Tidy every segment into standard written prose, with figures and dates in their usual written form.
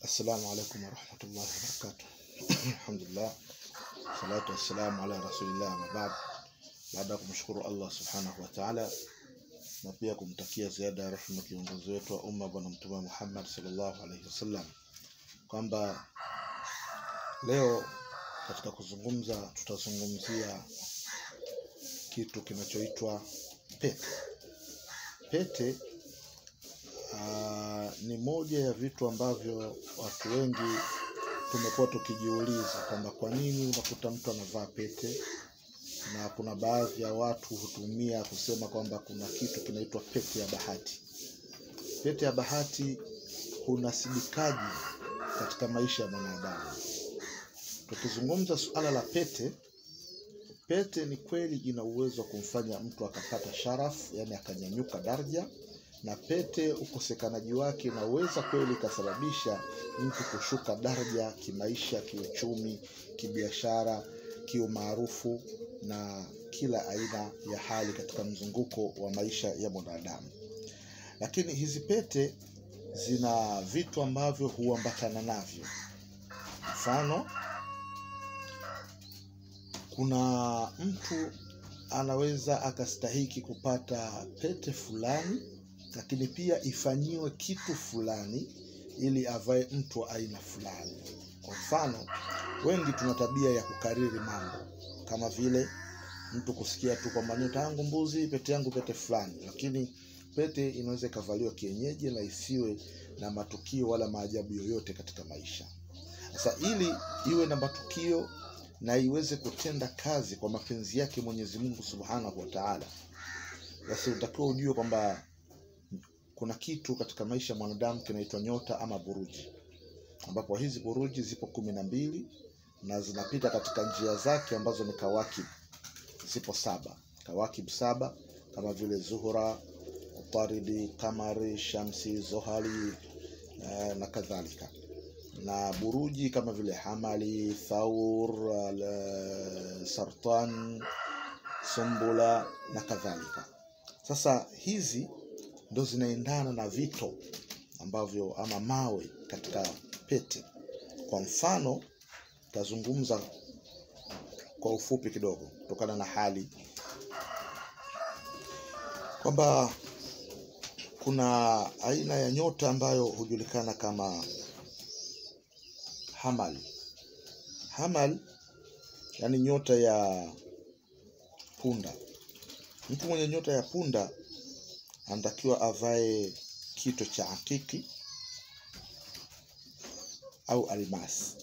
السلام عليكم ورحمة الله وبركاته. الحمد لله والصلاة والسلام على رسول الله. ما بعد, baada ya kumshukuru Allah subhanahu wa ta'ala na pia kumtakia ziada ya rehema kiongozi wetu wa umma bwana Mtume Muhammad sallallahu alaihi wasallam, kwamba leo katika kuzungumza tutazungumzia kitu kinachoitwa pete. Pete ni moja ya vitu ambavyo watu wengi tumekuwa tukijiuliza kwamba kwa nini unakuta mtu anavaa pete, na kuna baadhi ya watu hutumia kusema kwamba kuna kitu kinaitwa pete ya bahati. Pete ya bahati hunasibikaji katika maisha ya mwanadamu. Tukizungumza suala la pete, pete ni kweli ina uwezo wa kumfanya mtu akapata sharafu, yani akanyanyuka daraja, na pete ukosekanaji wake inaweza kweli kasababisha mtu kushuka daraja kimaisha, kiuchumi, kibiashara, kiumaarufu na kila aina ya hali katika mzunguko wa maisha ya mwanadamu. Lakini hizi pete zina vitu ambavyo huambatana navyo. Mfano, kuna mtu anaweza akastahiki kupata pete fulani, lakini pia ifanyiwe kitu fulani ili avae mtu wa aina fulani. Kwa mfano, wengi tuna tabia ya kukariri mambo, kama vile mtu kusikia tu kwamba nyota yangu mbuzi, pete yangu pete fulani, lakini pete inaweza kavaliwa kienyeji na isiwe na matukio wala maajabu yoyote katika maisha. Sasa ili iwe na matukio na iweze kutenda kazi kwa mapenzi yake Mwenyezi Mungu Subhanahu wa Ta'ala, basi utakiwa ujue kwamba kuna kitu katika maisha ya mwanadamu kinaitwa nyota ama buruji, ambapo hizi buruji zipo 12 na zinapita katika njia zake ambazo ni kawakib. Zipo 7, kawakib 7 kama vile Zuhura, Utaridi, Kamari, Shamsi, Zohali na kadhalika, na buruji kama vile Hamali, Thaur, Sartan, Sumbula na kadhalika. Sasa hizi ndo zinaendana na vito ambavyo ama mawe katika pete. Kwa mfano, tazungumza kwa ufupi kidogo kutokana na hali kwamba kuna aina ya nyota ambayo hujulikana kama Hamal. Hamal yani nyota ya punda. Mtu mwenye nyota ya punda anatakiwa avae kito cha akiki au almas.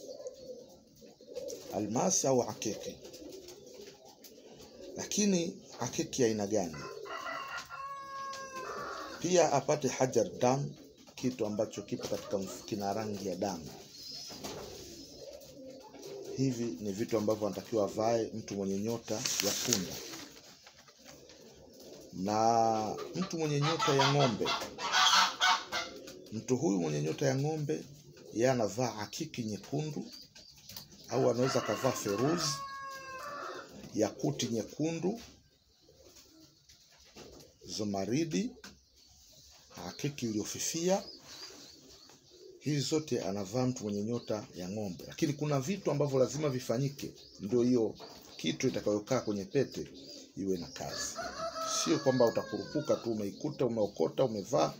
Almas au akiki. Lakini akiki ya aina gani? Pia apate hajar dam, kitu ambacho kipo katika kina rangi ya damu. Hivi ni vitu ambavyo anatakiwa avae mtu mwenye nyota ya punda. Na mtu mwenye nyota ya ng'ombe, mtu huyu mwenye nyota ya ng'ombe yeye anavaa akiki nyekundu, au anaweza kavaa feruzi, yakuti nyekundu, zumaridi, akiki iliyofifia. Hizi zote anavaa mtu mwenye nyota ya ng'ombe. Lakini kuna vitu ambavyo lazima vifanyike ndio hiyo kitu itakayokaa kwenye pete iwe na kazi. Sio kwamba utakurupuka tu umeikuta umeokota umevaa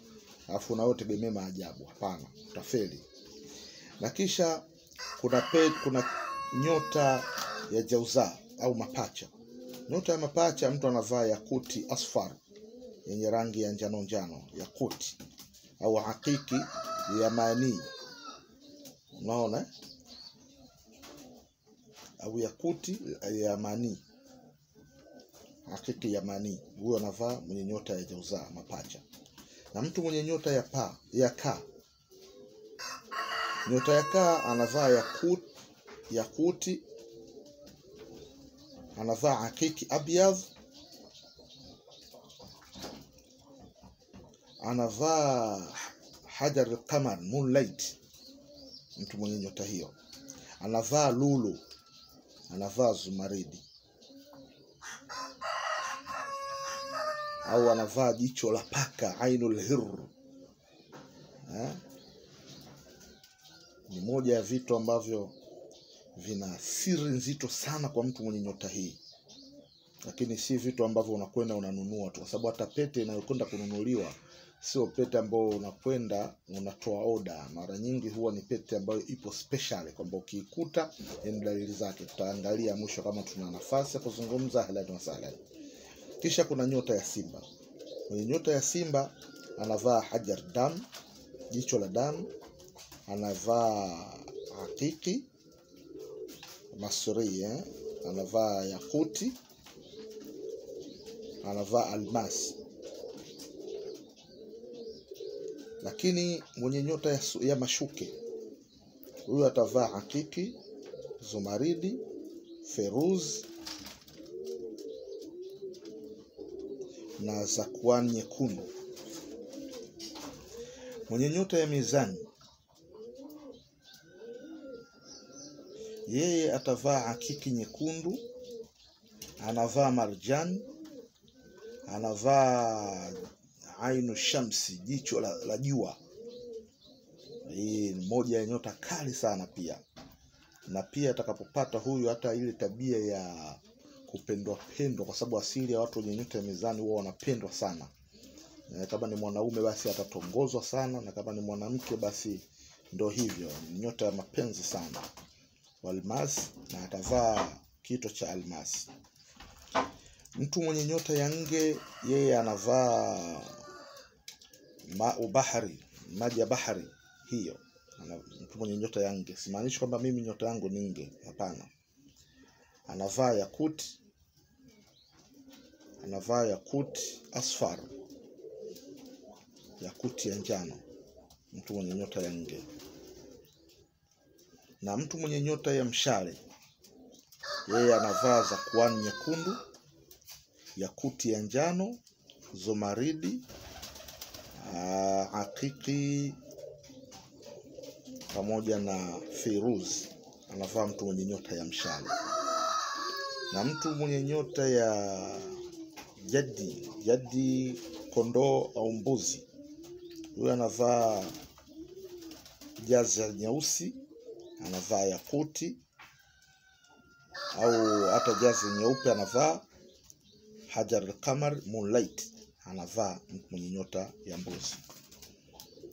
alafu unayotegemea maajabu. Hapana, utafeli. Na kisha kuna nyota ya jauza au mapacha. Nyota ya mapacha mtu anavaa yakuti asfar yenye rangi ya njano njano, yakuti au hakiki yamani. Unaona? Au yakuti yamani, hakiki yamani, huyo anavaa mwenye nyota ya jauza mapacha. Na mtu mwenye nyota ya ka, nyota ya ka anavaa yakuti, anavaa hakiki abyadh, anavaa hajar al-qamar moonlight. Mtu mwenye nyota hiyo anavaa lulu, anavaa zumaridi, au anavaa jicho la paka ainul hir. Ni moja ya vitu ambavyo vina siri nzito sana kwa mtu mwenye nyota hii. Lakini si vitu ambavyo unakwenda unanunua tu, kwa sababu hata pete inayokwenda kununuliwa sio pete ambayo unakwenda unatoa order. Mara nyingi huwa ni pete ambayo ipo special, kwamba ukiikuta ni dalili zake. Tutaangalia mwisho kama tuna nafasi ya kuzungumza. Ahlan wa sahlan. Kisha kuna nyota ya Simba. Mwenye nyota ya Simba anavaa hajar dam, jicho la damu, anavaa hakiki masri, anavaa yakuti, anavaa almasi. Lakini mwenye nyota ya mashuke, huyu atavaa hakiki, zumaridi, feruz na zakwan nyekundu. Mwenye nyota ya mizani, yeye atavaa hakiki nyekundu, anavaa marjan, anavaa ainu shamsi, jicho la jua. Hii ni moja ya nyota kali sana pia. Na pia atakapopata huyu hata ile tabia ya kupendwa, kwa sababu asili ya watu wenye nyota ya mizani huwa wanapendwa sana. Kama ni mwanaume basi atatongozwa sana, na kama ni mwanamke basi ndo hivyo, nyota ya mapenzi sana. Almasi, na atavaa kito cha almasi. Mtu mwenye nyota ya nge, yeye anavaa bahari, maji ya bahari hiyo. Mtu mwenye nyota ya nge, simaanishi kwamba mimi nyota yangu ni nge, hapana. Anavaa yakuti, anavaa yakuti asfar, yakuti ya njano, mtu mwenye nyota ya nge. Na mtu mwenye nyota ya mshale, yeye anavaa zakwan nyekundu, yakuti ya njano, zumaridi, hakiki pamoja na firuz. Anavaa mtu mwenye nyota ya mshale. Na mtu mwenye nyota ya jadi kondoo au mbuzi, huyo anavaa jazi nyeusi, anavaa yakuti, au hata jazi nyeupe anavaa hajar al-qamar moonlight, anavaa mtu mwenye nyota ya mbuzi.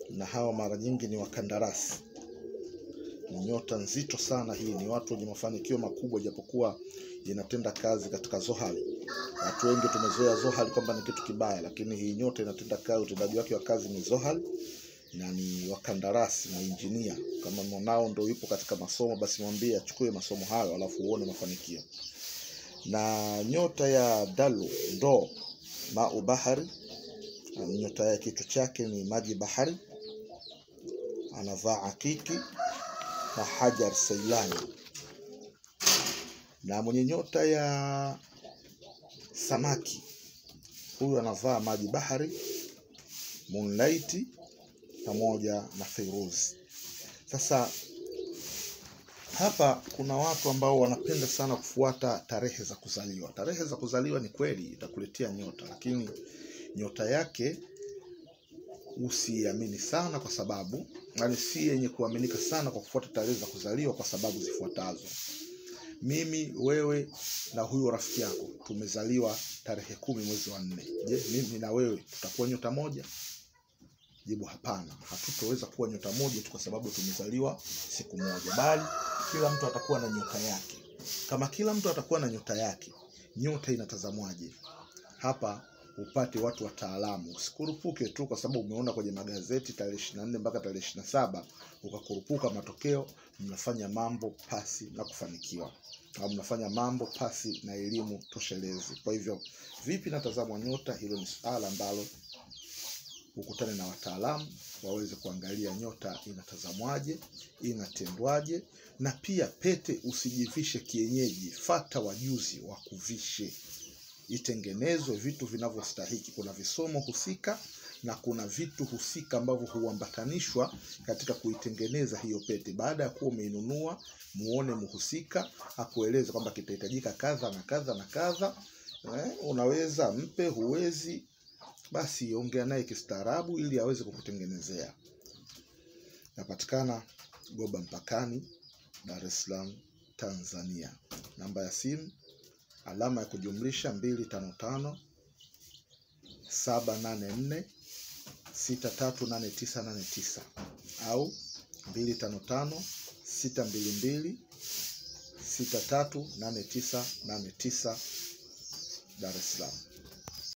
Na hawa mara nyingi ni wakandarasi. Ni nyota nzito sana hii, ni watu wenye mafanikio makubwa, japokuwa inatenda kazi katika zohali. Watu wengi tumezoea zohali kwamba ni kitu kibaya, lakini hii nyota inatenda kazi, utendaji wake wa kazi ni zohali, na ni wakandarasi na injinia. Kama mwanao ndio yupo katika masomo, basi mwambie achukue masomo hayo alafu uone mafanikio. Na nyota ya dalu ndo mau bahari, nyota ya kitu chake ni maji bahari, anavaa hakiki na hajar sailani. Na mwenye nyota ya samaki, huyu anavaa maji bahari, moonlight pamoja na firuz. Sasa hapa kuna watu ambao wanapenda sana kufuata tarehe za kuzaliwa. Tarehe za kuzaliwa ni kweli itakuletea nyota, lakini nyota yake usiamini sana, kwa sababu si yenye kuaminika sana kwa kufuata tarehe za kuzaliwa, kwa sababu zifuatazo. Mimi, wewe na huyo rafiki yako tumezaliwa tarehe 10 mwezi wa 4. Je, mimi na wewe tutakuwa nyota moja? Jibu hapana. Hatutoweza kuwa nyota moja tu kwa sababu tumezaliwa siku moja, bali kila mtu atakuwa na nyota yake. Kama kila mtu atakuwa na nyota yake, nyota inatazamwaje? Hapa upate watu wataalamu. Usikurupuke tu kwa sababu umeona kwenye magazeti tarehe 24 mpaka tarehe 27 ukakurupuka matokeo. Mnafanya mambo pasi na kufanikiwa, au mnafanya mambo pasi na elimu toshelezi. Kwa hivyo vipi natazamwa nyota? Hilo ni swala ambalo ukutane na wataalamu waweze kuangalia nyota inatazamwaje, inatendwaje. Na pia pete usijivishe kienyeji, fata wajuzi wa kuvishe, itengenezwe vitu vinavyostahiki. Kuna visomo husika na kuna vitu husika ambavyo huambatanishwa katika kuitengeneza hiyo pete. Baada ya kuwa umeinunua, muone mhusika akueleze kwamba kitahitajika kadha na kadha na kadha. Unaweza mpe, huwezi, basi ongea naye kistaarabu ili aweze kukutengenezea. Napatikana Goba Mpakani, Dar es Salaam, Tanzania. Namba ya simu alama ya kujumlisha 255 784 638989 au 255 622 638989 Dar es Salaam.